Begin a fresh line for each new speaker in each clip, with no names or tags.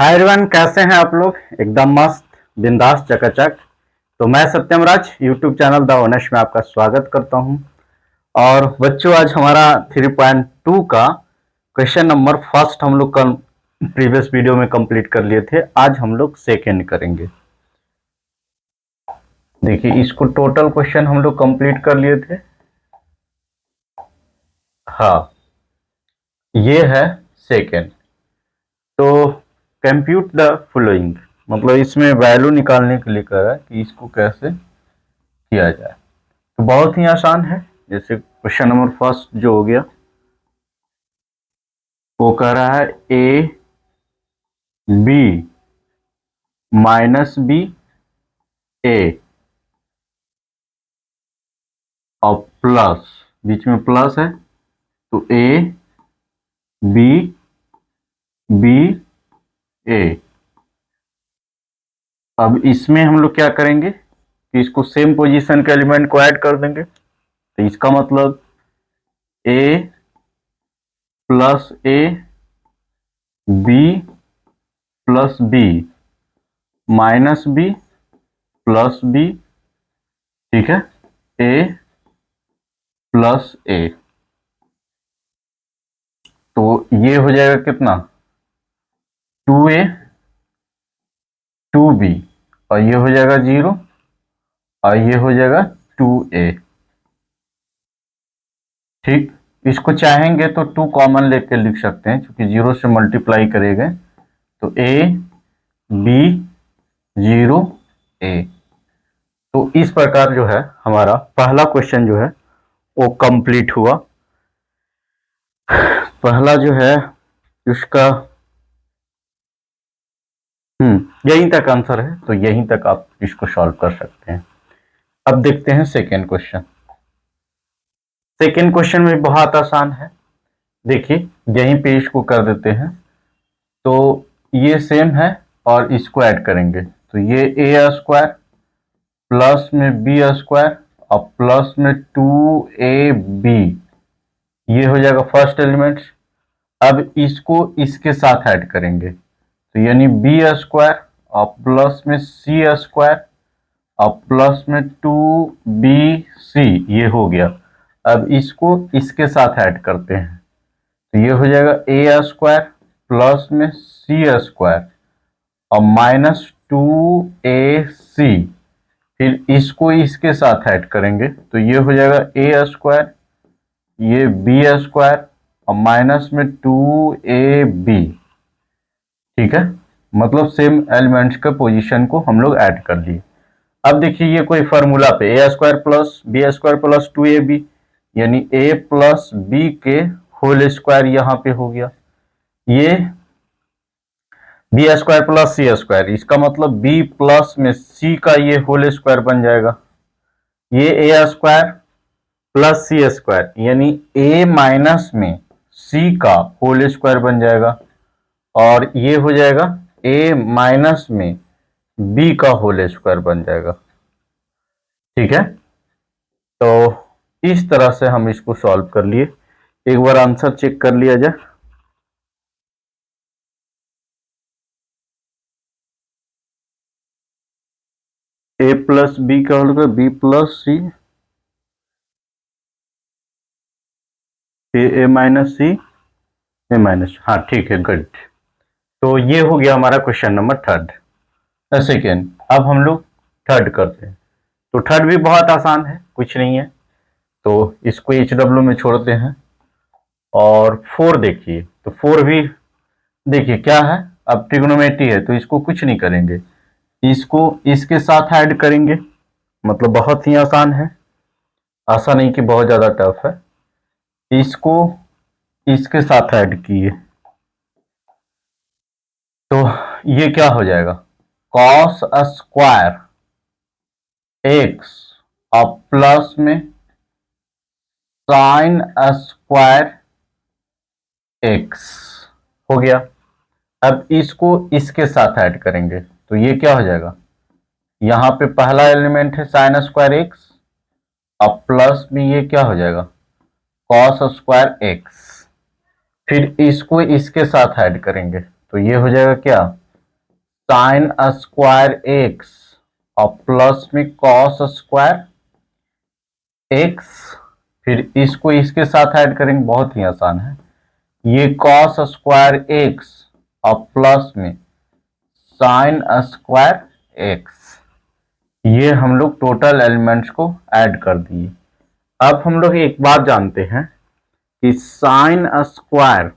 Hi everyone, कैसे हैं आप लोग। एकदम मस्त, बिंदास, चकाचक। तो मैं सत्यम राज यूट्यूब चैनल द ओनेश में आपका स्वागत करता हूं। और बच्चों, आज हमारा 3.2 का क्वेश्चन नंबर फर्स्ट हम लोग कल प्रीवियस वीडियो में कंप्लीट कर लिए थे। आज हम लोग सेकेंड करेंगे। देखिए, इसको टोटल क्वेश्चन हम लोग कंप्लीट कर लिए थे। हाँ, ये है सेकेंड। तो कंप्यूट द फॉलोइंग, मतलब इसमें वैल्यू निकालने के लिए कह रहा है कि इसको कैसे किया जाए। तो बहुत ही आसान है। जैसे क्वेश्चन नंबर फर्स्ट जो हो गया, वो कह रहा है ए बी माइनस बी ए और प्लस, बीच में प्लस है, तो ए बी बी ए। अब इसमें हम लोग क्या करेंगे कि इसको सेम पोजीशन के एलिमेंट को ऐड कर देंगे। तो इसका मतलब A plus A B plus B minus B plus B, ठीक है, ए प्लस ए। तो ये हो जाएगा कितना, 2a 2b, और ये हो जाएगा 0 और ये हो जाएगा 2a। ठीक, इसको चाहेंगे तो 2 कॉमन लेके लिख सकते हैं, क्योंकि 0 से मल्टीप्लाई करेंगे तो a b 0 a। तो इस प्रकार जो है हमारा पहला क्वेश्चन जो है वो कंप्लीट हुआ। पहला जो है उसका यहीं तक आंसर है, तो यहीं तक आप इसको सॉल्व कर सकते हैं। अब देखते हैं सेकेंड क्वेश्चन। सेकेंड क्वेश्चन में बहुत आसान है। देखिए, यहीं पे इसको कर देते हैं। तो ये सेम है और इसको ऐड करेंगे, तो ये ए स्क्वायर प्लस में बी स्क्वायर और प्लस में 2ab, ये हो जाएगा फर्स्ट एलिमेंट। अब इसको इसके साथ ऐड करेंगे, तो यानी बी स्क्वायर और प्लस में सी स्क्वायर और प्लस में 2bc, ये हो गया। अब इसको इसके साथ ऐड करते हैं, तो ये हो जाएगा ए स्क्वायर प्लस में सी स्क्वायर और माइनस 2ac। फिर इसको इसके साथ ऐड करेंगे, तो ये हो जाएगा ए स्क्वायर, ये बी स्क्वायर और माइनस में 2ab। ठीक है, मतलब सेम एलिमेंट्स का पोजीशन को हम लोग ऐड कर लिए। अब देखिए, ये कोई फॉर्मूला पे A square plus B square plus 2ab, यानी ए प्लस बी के होल स्क्वायर यहाँ पे हो गया। ये B square plus C square, इसका मतलब बी प्लस में सी का ये होल स्क्वायर बन जाएगा। ये ए स्क्वायर प्लस सी स्क्वायर, यानी ए माइनस में सी का होल स्क्वायर बन जाएगा, और ये हो जाएगा ए माइनस में बी का होल स्क्वायर बन जाएगा। ठीक है, तो इस तरह से हम इसको सॉल्व कर लिए। एक बार आंसर चेक कर लिया जाए। ए प्लस बी का whole B plus C, A minus C, A minus, हाँ ठीक है, गुड। तो ये हो गया हमारा क्वेश्चन नंबर थर्ड। सेकेंड। अब हम लोग थर्ड करते हैं। तो थर्ड भी बहुत आसान है, कुछ नहीं है। तो इसको HW में छोड़ते हैं। और 4 देखिए, तो 4 भी देखिए क्या है, अब ट्रिग्नोमेट्री है तो इसको कुछ नहीं करेंगे, इसको इसके साथ ऐड करेंगे। मतलब बहुत ही आसान है, ऐसा नहीं कि बहुत ज्यादा टफ है। इसको इसके साथ ऐड किए तो ये क्या हो जाएगा, कॉस स्क्वायर एक्स और प्लस में साइन स्क्वायर एक्स हो गया। अब इसको इसके साथ ऐड करेंगे, तो ये क्या हो जाएगा, यहाँ पे पहला एलिमेंट है साइन स्क्वायर एक्स और प्लस में ये क्या हो जाएगा, कॉस स्क्वायर एक्स। फिर इसको इसके साथ ऐड करेंगे, तो ये हो जाएगा क्या, साइन स्क्वायर एक्स और प्लस में कॉस स्क्वायर एक्स, फिर इसको इसके साथ ऐड करेंगे, बहुत ही आसान है। ये कॉस स्क्वायर एक्स और प्लस में साइन स्क्वायर एक्स, ये हम लोग टोटल एलिमेंट्स को ऐड कर दिए। अब हम लोग एक बात जानते हैं कि साइन स्क्वायर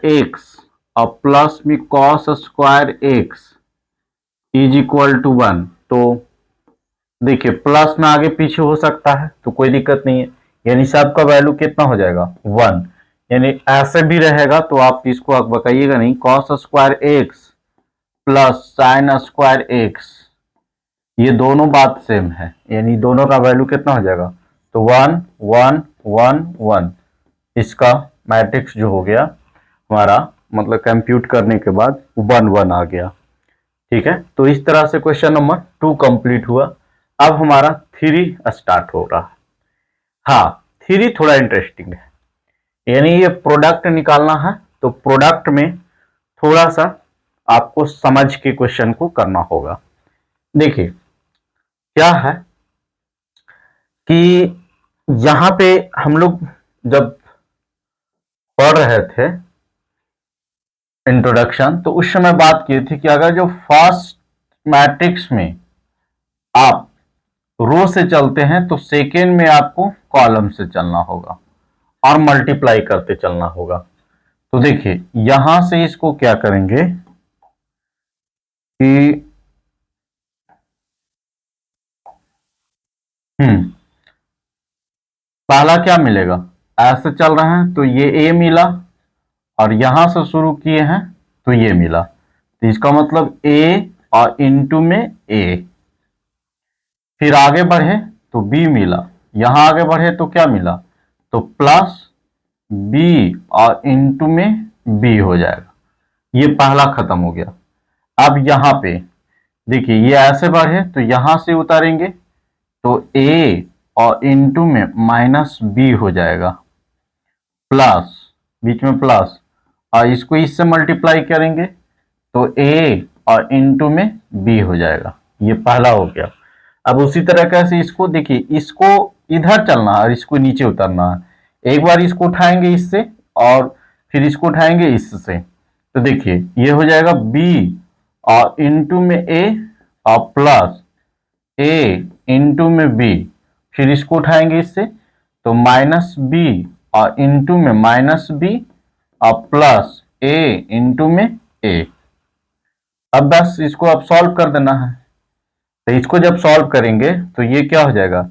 एक्स और प्लस में cos square X is equal to 1। तो देखिए प्लस में आगे पीछे हो सकता है तो कोई दिक्कत नहीं है, यानी सबका वैल्यू कितना हो जाएगा 1। यानी ऐसे भी रहेगा तो आप इसको आप बताइएगा नहीं, cos square x plus sign square x, ये दोनों बात सेम है, यानी दोनों का वैल्यू कितना हो जाएगा, तो 1 1 1 1। इसका मैट्रिक्स जो हो गया हमारा, मतलब कंप्यूट करने के बाद 1 1 आ गया। ठीक है, तो इस तरह से क्वेश्चन नंबर 2 कंप्लीट हुआ। अब हमारा 3 स्टार्ट हो रहा है। हाँ, 3 थोड़ा इंटरेस्टिंग है, यानी ये प्रोडक्ट निकालना है, तो प्रोडक्ट में थोड़ा सा आपको समझ के क्वेश्चन को करना होगा। देखिए क्या है कि यहां पे हम लोग जब पढ़ रहे थे इंट्रोडक्शन, तो उस समय बात की थी कि अगर जो फर्स्ट मैट्रिक्स में आप रो से चलते हैं तो सेकेंड में आपको कॉलम से चलना होगा और मल्टीप्लाई करते चलना होगा। तो देखिए यहां से इसको क्या करेंगे कि पहला क्या मिलेगा, ऐसे चल रहे हैं तो ये ए मिला, और यहां से शुरू किए हैं तो ये मिला, तो इसका मतलब ए और इनटू में ए। फिर आगे बढ़े तो बी मिला, यहां आगे बढ़े तो क्या मिला, तो प्लस बी और इनटू में बी हो जाएगा। ये पहला खत्म हो गया। अब यहां पे देखिए ये ऐसे बढ़े तो यहां से उतारेंगे तो ए और इनटू में माइनस बी हो जाएगा, प्लस बीच में प्लस, और इसको इससे मल्टीप्लाई करेंगे तो ए और इनटू में बी हो जाएगा। ये पहला हो गया। अब उसी तरह कैसे इसको देखिए, इसको इधर चलना है और इसको नीचे उतरना है। एक बार इसको उठाएंगे इससे और फिर इसको उठाएंगे इससे, तो देखिए ये हो जाएगा बी और इनटू में ए और प्लस ए इनटू में बी, फिर इसको उठाएंगे इससे तो माइनस बी और इनटू में माइनस बी और प्लस ए इनटू में ए। अब बस इसको अब सॉल्व कर देना है, तो इसको जब सॉल्व करेंगे तो ये क्या हो जाएगा,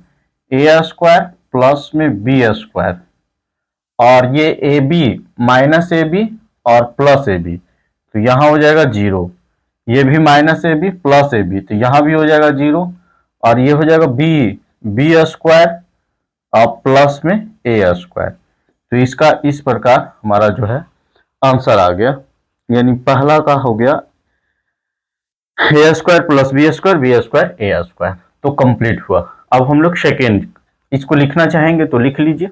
ए स्क्वायर प्लस में बी स्क्वायर, और ये A B minus A B और प्लस ए बी, तो यहां हो जाएगा 0। ये भी minus A B plus A B, तो यहां भी हो जाएगा 0, और ये हो जाएगा बी स्क्वायर और प्लस में ए स्क्वायर। तो इसका इस प्रकार हमारा जो है आंसर आ गया, यानी पहला का हो गया ए स्क्वायर प्लस बी स्क्वायर ए स्क्वायर, तो कंप्लीट हुआ। अब हम लोग सेकेंड, इसको लिखना चाहेंगे तो लिख लीजिए।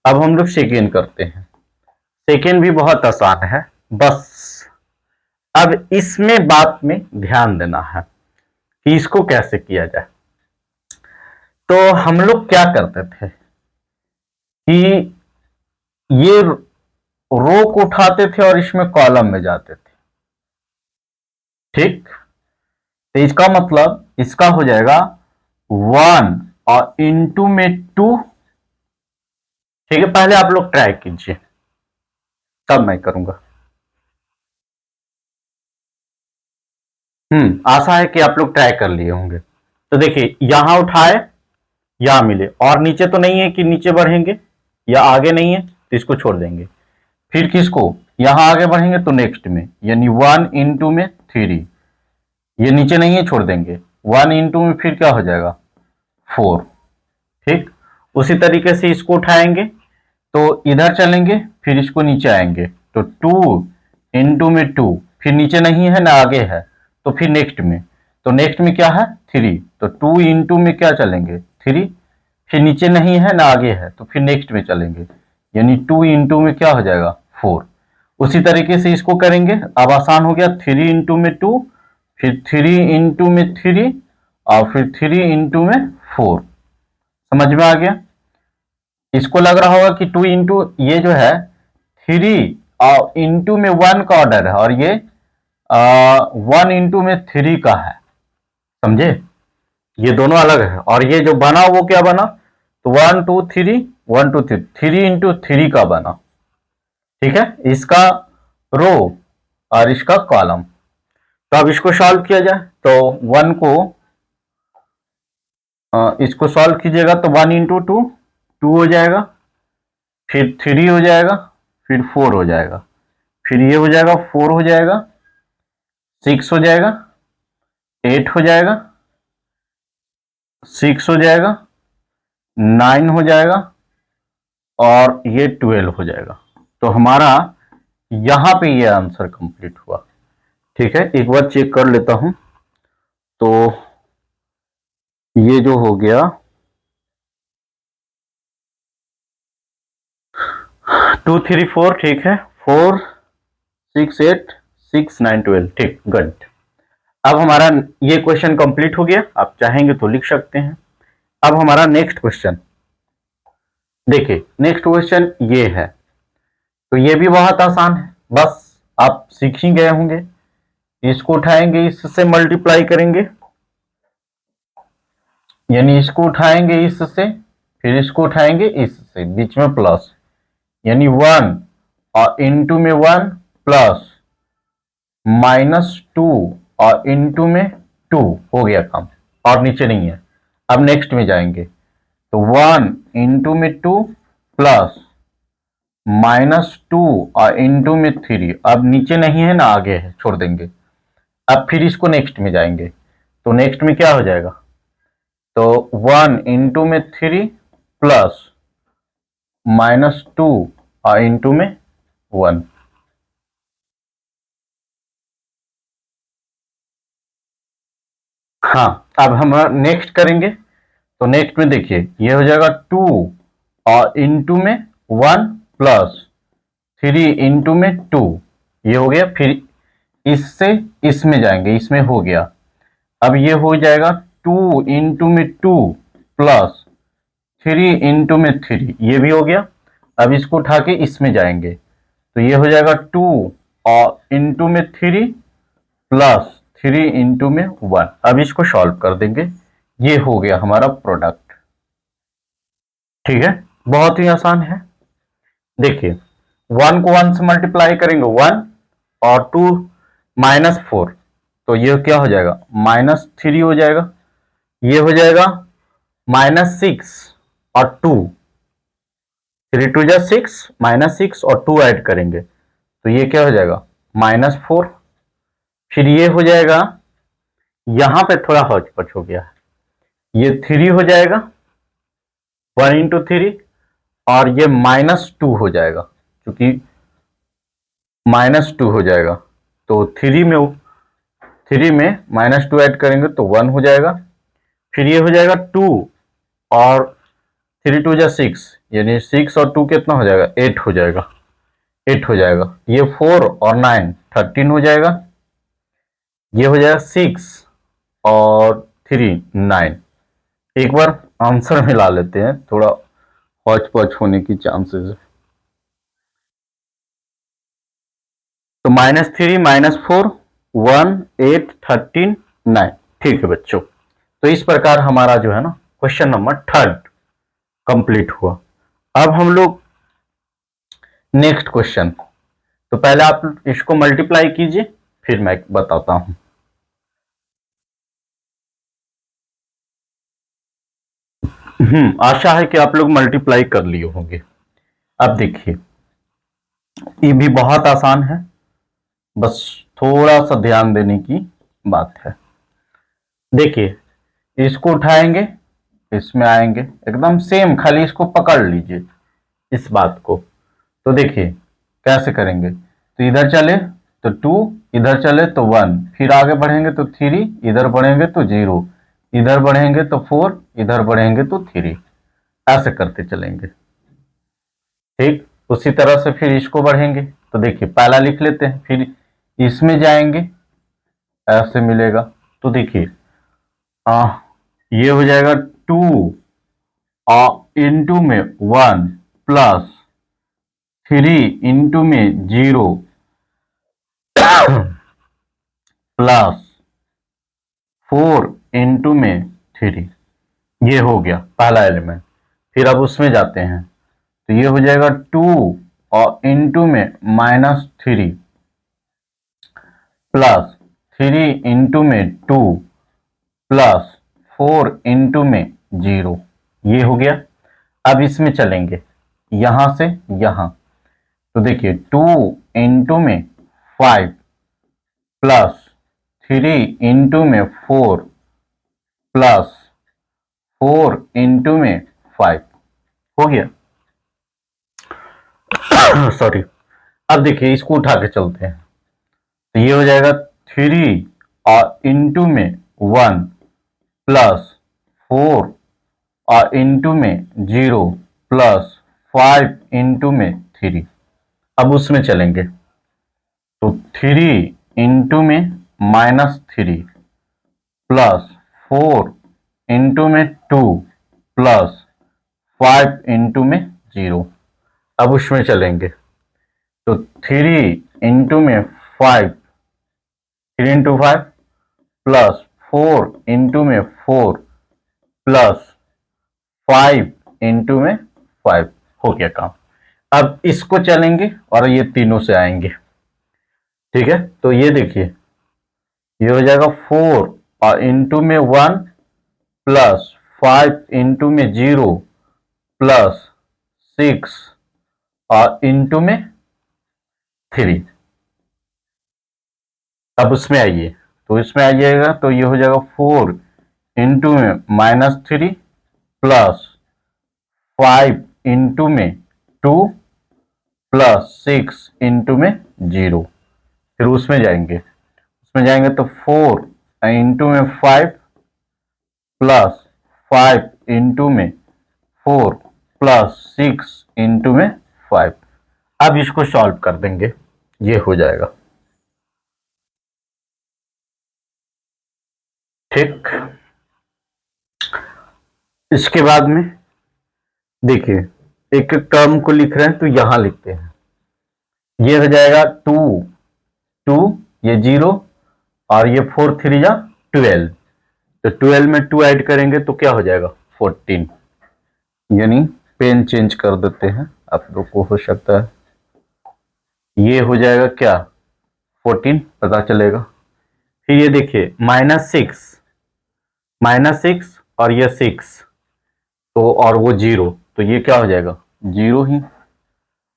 अब हम लोग सेकेंड करते हैं। सेकेंड भी बहुत आसान है, बस अब इसमें बात में ध्यान देना है कि इसको कैसे किया जाए। तो हम लोग क्या करते थे कि ये रो को उठाते थे और इसमें कॉलम में जाते थे, ठीक। तो इसका मतलब इसका हो जाएगा 1 और इनटू में 2। ठीक है, पहले आप लोग ट्राई कीजिए तब मैं करूंगा। आशा है कि आप लोग ट्राई कर लिए होंगे। तो देखिए यहां उठाए, यहां मिले, और नीचे तो नहीं है कि नीचे बढ़ेंगे, या आगे नहीं है तो इसको छोड़ देंगे। फिर किसको, यहां आगे बढ़ेंगे तो नेक्स्ट में, यानी 1 इंटू में 3, ये नीचे नहीं है छोड़ देंगे, 1 इंटू में फिर क्या हो जाएगा 4। ठीक, उसी तरीके से इसको उठाएंगे तो इधर चलेंगे, फिर इसको नीचे आएंगे तो 2 इंटू में 2, फिर नीचे नहीं है ना आगे है, तो फिर नेक्स्ट में, तो नेक्स्ट में क्या है 3, तो 2 इंटू में क्या चलेंगे 3, फिर नीचे नहीं है ना आगे है तो फिर नेक्स्ट में चलेंगे, यानी 2 इंटू में क्या हो जाएगा 4। उसी तरीके से इसको करेंगे। अब आसान हो गया, 3 इंटू में 2, फिर 3 इंटू में 3 और फिर 3 इंटू में 4। समझ में आ गया? इसको लग रहा होगा कि 2 इंटू, ये जो है 3 और इंटू में 1 का ऑर्डर है, और ये 1 इंटू में 3 का है। समझे? ये दोनों अलग है, और ये जो बना वो क्या बना, तो 1 2 3 1 2 3, 3 इंटू 3 का बना। ठीक है, इसका रो और इसका कॉलम। तो अब इसको सॉल्व किया जाए, तो 1 को इसको सॉल्व कीजिएगा तो 1 इंटू 2 2 हो जाएगा, फिर 3 हो जाएगा, फिर 4 हो जाएगा, फिर ये हो जाएगा 4 हो जाएगा, 6 हो जाएगा, 8 हो जाएगा, 6 हो जाएगा, 9 हो जाएगा, और ये 12 हो जाएगा। तो हमारा यहां पे ये आंसर कंप्लीट हुआ। ठीक है, एक बार चेक कर लेता हूं। तो ये जो हो गया 2 3 4, ठीक है, 4 6 8 6 9 12, ठीक, गुड। अब हमारा ये क्वेश्चन कंप्लीट हो गया। आप चाहेंगे तो लिख सकते हैं। अब हमारा नेक्स्ट क्वेश्चन देखिए, नेक्स्ट क्वेश्चन ये है। तो ये भी बहुत आसान है, बस आप सीख ही गए होंगे। इसको उठाएंगे, इससे मल्टीप्लाई करेंगे, यानी इसको उठाएंगे इससे, फिर इसको उठाएंगे इससे, बीच में प्लस, यानी 1 और इंटू में 1 प्लस -2 और इंटू में 2 हो गया काम, और नीचे नहीं है। अब नेक्स्ट में जाएंगे, तो 1 इंटू में 2 प्लस -2 और इंटू में 3। अब नीचे नहीं है ना, आगे है, छोड़ देंगे। अब फिर इसको नेक्स्ट में जाएंगे, तो नेक्स्ट में क्या हो जाएगा, तो 1 इंटू में 3 प्लस -2 और इंटू में 1। हाँ, अब हम नेक्स्ट करेंगे, तो नेक्स्ट में देखिए ये हो जाएगा 2 और इंटू में 1 प्लस 3 इंटू में 2, ये हो गया। फिर इससे इसमें जाएंगे, इसमें हो गया। अब ये हो जाएगा 2 इंटू में 2 प्लस 3 इंटू में 3, ये भी हो गया। अब इसको उठा के इसमें जाएंगे, तो ये हो जाएगा 2 और इंटू में 3 प्लस 3 इंटू में 1। अब इसको सॉल्व कर देंगे, ये हो गया हमारा प्रोडक्ट। ठीक है, बहुत ही आसान है। देखिए 1 को 1 से मल्टीप्लाई करेंगे 1, और 2 -4, तो ये क्या हो जाएगा, -3 हो जाएगा। ये हो जाएगा -6 और 2, 3 2 जा 6, -6 और 2 ऐड करेंगे, तो ये क्या हो जाएगा, -4। फिर ये हो जाएगा, यहां पे थोड़ा हौच पच हो गया है, ये 3 हो जाएगा 1 इंटू 3, और ये -2 हो जाएगा, क्योंकि -2 हो जाएगा, तो 3 में -2 ऐड करेंगे तो 1 हो जाएगा। फिर ये हो जाएगा 2 और 3 2 जा 6, यानी 6 और 2 कितना हो जाएगा, 8 हो जाएगा, 8 हो जाएगा। ये 4 और 9 13 हो जाएगा। ये हो जाएगा 6 और 3 9। एक बार आंसर मिला लेते हैं, थोड़ा हौच पौच होने की चांसेस है। तो -3 -4 1 8 13 9, ठीक है बच्चों। तो इस प्रकार हमारा जो है ना क्वेश्चन नंबर 3 कंप्लीट हुआ। अब हम लोग नेक्स्ट क्वेश्चन, तो पहले आप इसको मल्टीप्लाई कीजिए, फिर मैं बताता हूं। आशा है कि आप लोग मल्टीप्लाई कर लिए होंगे। अब देखिए ये भी बहुत आसान है, बस थोड़ा सा ध्यान देने की बात है। देखिए इसको उठाएंगे, इसमें आएंगे, एकदम सेम, खाली इसको पकड़ लीजिए इस बात को। तो देखिए कैसे करेंगे, तो इधर चले तो 2, इधर चले तो 1, फिर आगे बढ़ेंगे तो 3, इधर बढ़ेंगे तो 0, इधर बढ़ेंगे तो 4, इधर बढ़ेंगे तो 3, ऐसे करते चलेंगे। ठीक, उसी तरह से फिर इसको बढ़ेंगे, तो देखिए पहला लिख लेते हैं, फिर इसमें जाएंगे, ऐसे मिलेगा। तो देखिए ये हो जाएगा 2 इंटू में 1 प्लस 3 इंटू में 0 प्लस 4 इंटू में 3। ये हो गया पहला एलिमेंट। फिर अब उसमें जाते हैं, तो ये हो जाएगा 2 और इंटू में -3 प्लस 3 इंटू में 2 प्लस 4 इंटू में 0। ये हो गया। अब इसमें चलेंगे यहां से यहां, तो देखिए 2 इंटू में 5 प्लस 3 इंटू में 4 प्लस 4 इंटू में 5 हो गया। सॉरी। अब देखिए इसको उठा के चलते हैं, तो ये हो जाएगा 3 और इंटू में 1 प्लस 4 और इंटू में 0 प्लस 5 इंटू में 3। अब उसमें चलेंगे, तो 3 इंटू में -3 प्लस 4 इंटू में 2 प्लस 5 इंटू में 0। अब उसमें चलेंगे, तो 3 इंटू में 5, 3 इंटू 5 प्लस 4 इंटू में 4 प्लस 5 इंटू में 5 हो गया काम। अब इसको चलेंगे और ये तीनों से आएंगे, ठीक है। तो ये देखिए ये हो जाएगा 4 और इंटू में 1 प्लस 5 इंटू में 0 प्लस 6 और इंटू में 3। अब उसमें आइए, तो इसमें आ जाएगा, तो ये हो जाएगा 4 इंटू में -3 प्लस 5 इंटू में 2 प्लस 6 इंटू में 0। फिर उसमें जाएंगे तो 4 इंटू में 5 प्लस 5 इंटू में 4 प्लस 6 इंटू में 5। अब इसको सॉल्व कर देंगे, ये हो जाएगा, ठीक। इसके बाद में देखिए एक एक टर्म को लिख रहे हैं, तो यहां लिखते हैं। ये हो जाएगा 2 ये 0 और ये 4 3 या 12, तो 12 में 2 ऐड करेंगे तो क्या हो जाएगा 14। यानी पेन चेंज कर देते हैं, आप लोग को हो सकता है ये हो जाएगा क्या 14 पता चलेगा। फिर ये देखिए -6 और ये 6, तो और वो 0, तो ये क्या हो जाएगा 0 ही।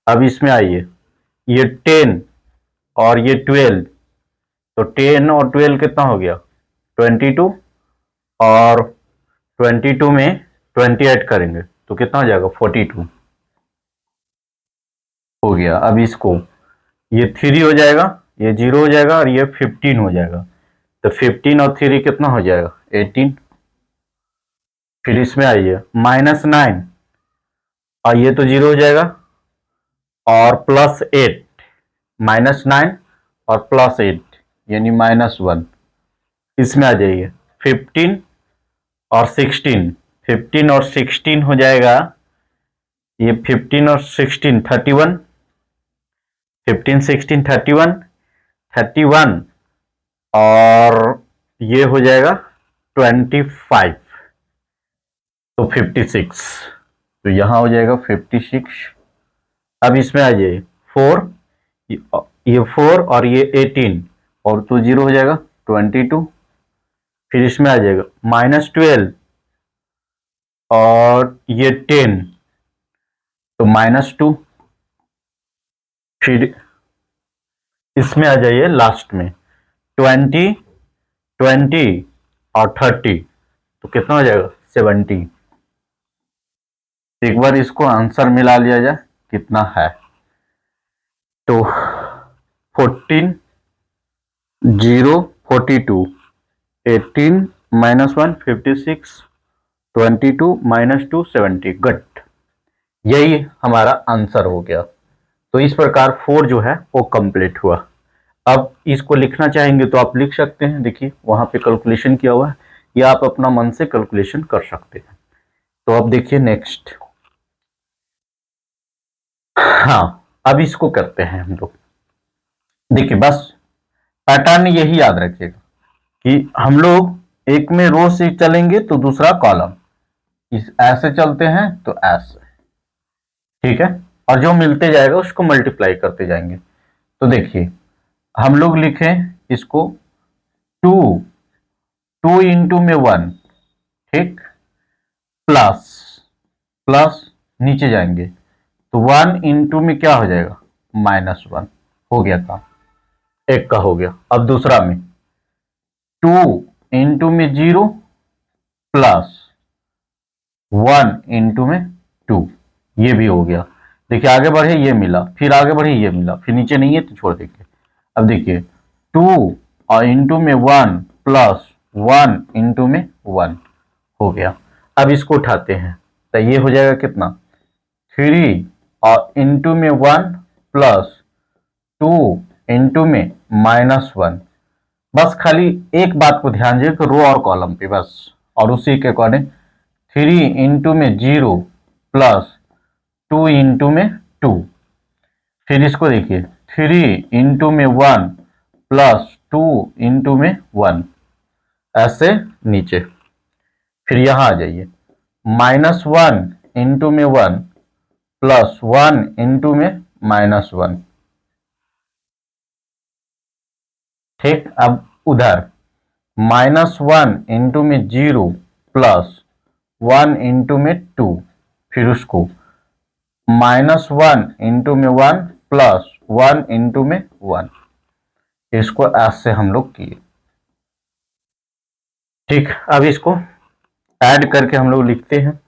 अब इसमें आइए, ये 10 और ये 12, तो 10 और 12 कितना हो गया 22, और 22 में 20 ऐड करेंगे तो कितना हो जाएगा 42 हो गया। अब इसको ये 3 हो जाएगा, ये 0 हो जाएगा और ये 15 हो जाएगा, तो 15 और 3 कितना हो जाएगा 18। फिर इसमें आइए -9 और ये तो 0 हो जाएगा और +8, -9 और +8 यानी -1। इसमें आ जाइए 15 और 16, 15 और 16 हो जाएगा, ये 15 और 16 31, 15 16 31, 31 और ये हो जाएगा 25, तो 56, तो यहां हो जाएगा 56। अब इसमें आ जाइए 4, ये 4 और ये 18 और तो 0 हो जाएगा 22। फिर इसमें आ जाएगा -12 और ये 10, तो -2। फिर इसमें आ जाइए लास्ट में 20 20 और 30, तो कितना हो जाएगा 70। एक बार इसको आंसर मिला लिया जाए कितना है, तो 14 0 42, 18 -1 56, 22 -2 70। गुड, यही हमारा आंसर हो गया। तो इस प्रकार 4 जो है वो कंप्लीट हुआ। अब इसको लिखना चाहेंगे तो आप लिख सकते हैं, देखिए वहां पे कैलकुलेशन किया हुआ है, या आप अपना मन से कैलकुलेशन कर सकते हैं। तो अब देखिए नेक्स्ट, हाँ अब इसको करते हैं हम लोग। देखिए बस पैटर्न यही याद रखिएगा कि हम लोग एक में रो से चलेंगे तो दूसरा कॉलम, इस ऐसे चलते हैं तो ऐसे, ठीक है, और जो मिलते जाएगा उसको मल्टीप्लाई करते जाएंगे। तो देखिए हम लोग लिखें इसको 2, 2 इंटू में 1, ठीक, प्लस प्लस नीचे जाएंगे तो 1 इंटू में क्या हो जाएगा, -1, हो गया काम, एक का हो गया। अब दूसरा में 2 इंटू में 0 प्लस 1 इंटू में 2, ये भी हो गया। देखिए आगे बढ़े ये मिला, फिर आगे बढ़े ये मिला, फिर नीचे नहीं है तो छोड़ देंगे। अब देखिए 2 और इंटू में 1 प्लस 1 इंटू में 1 हो गया। अब इसको उठाते हैं तो ये हो जाएगा कितना, 3 और इंटू में 1 प्लस 2 इंटू में -1। बस खाली एक बात को ध्यान दीजिए कि रो और कॉलम पे बस, और उसी के अकॉर्डिंग 3 इंटू में 0 प्लस 2 इंटू में 2, फिर इसको देखिए 3 इंटू में 1 प्लस 2 इंटू में 1, ऐसे नीचे, फिर यहां आ जाइए -1 इंटू में 1 प्लस 1 इंटू में -1, ठीक। अब उधर -1 इंटू में 0 प्लस 1 इंटू में 2, फिर उसको -1 इंटू में 1 प्लस 1 इंटू में 1, इसको ऐसे हम लोग किए, ठीक। अब इसको ऐड करके हम लोग लिखते हैं,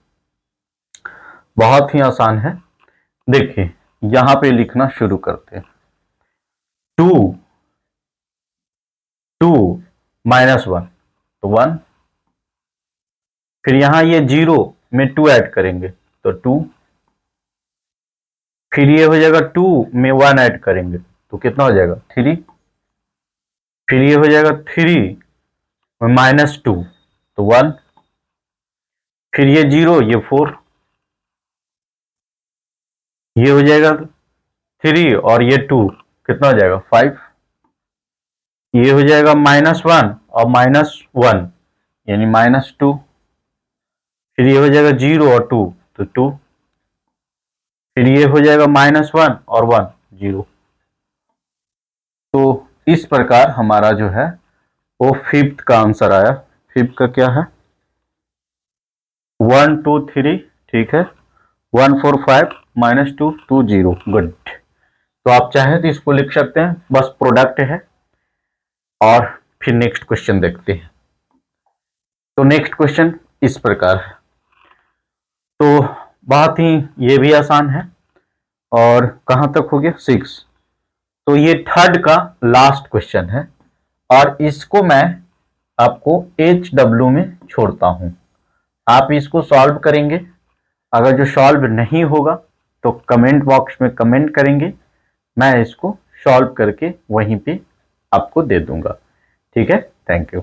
बहुत ही आसान है। देखिए यहां पे लिखना शुरू करते हैं, 2 2 -1 तो 1, फिर यहां ये 0 में 2 ऐड करेंगे तो 2, फिर ये हो जाएगा 2 में 1 ऐड करेंगे तो कितना हो जाएगा 3, फिर ये हो जाएगा 3 में -2 तो 1, फिर ये 0 ये 4, ये हो जाएगा 3 और ये 2 कितना हो जाएगा 5, ये हो जाएगा -1 और -1 यानी -2, फिर ये हो जाएगा 0 और 2 तो 2, फिर ये हो जाएगा -1 और 1 0। तो इस प्रकार हमारा जो है वो फिफ्थ का आंसर आया। फिफ्थ का क्या है, 1 2 3, ठीक है, 1 4 5 -2 2 0, गुड। तो आप चाहे तो इसको लिख सकते हैं, बस प्रोडक्ट है। और फिर नेक्स्ट क्वेश्चन देखते हैं। तो नेक्स्ट क्वेश्चन इस प्रकार है, तो बहुत ही ये भी आसान है। और कहां तक हो गया 6, तो ये थर्ड का लास्ट क्वेश्चन है और इसको मैं आपको HW में छोड़ता हूं, आप इसको सॉल्व करेंगे। अगर जो सॉल्व नहीं होगा तो कमेंट बॉक्स में कमेंट करेंगे, मैं इसको सॉल्व करके वहीं पे आपको दे दूंगा, ठीक है। Thank you.